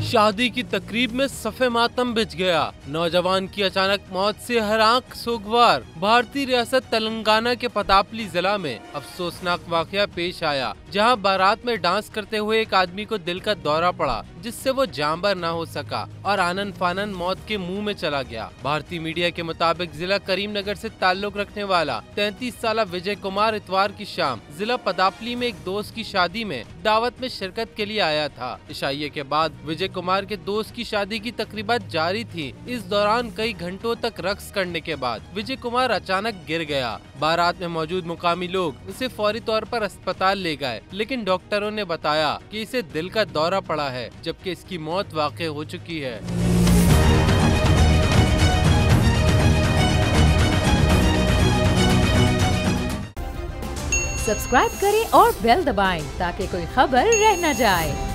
शादी की तकरीब में सफ़े मातम बिछ गया। नौजवान की अचानक मौत से हर आंख सोगवार। भारतीय रियासत तेलंगाना के पतापली जिला में अफसोसनाक वाकया पेश आया, जहां बारात में डांस करते हुए एक आदमी को दिल का दौरा पड़ा, जिससे वो जांबर न हो सका और आनन फानन मौत के मुंह में चला गया। भारतीय मीडिया के मुताबिक जिला करीमनगर से ताल्लुक रखने वाला 33 साला विजय कुमार इतवार की शाम जिला पतापली में एक दोस्त की शादी में दावत में शिरकत के लिए आया था। इशाइये के बाद विजय कुमार के दोस्त की शादी की तकरीबात जारी थी। इस दौरान कई घंटों तक रक्स करने के बाद विजय कुमार अचानक गिर गया। बारात में मौजूद मुकामी लोग इसे फौरी तौर पर अस्पताल ले गए, लेकिन डॉक्टरों ने बताया कि इसे दिल का दौरा पड़ा है, जबकि इसकी मौत वाक़ई हो चुकी है। सब्सक्राइब करें और बेल दबाएं ताकि कोई खबर रह न जाए।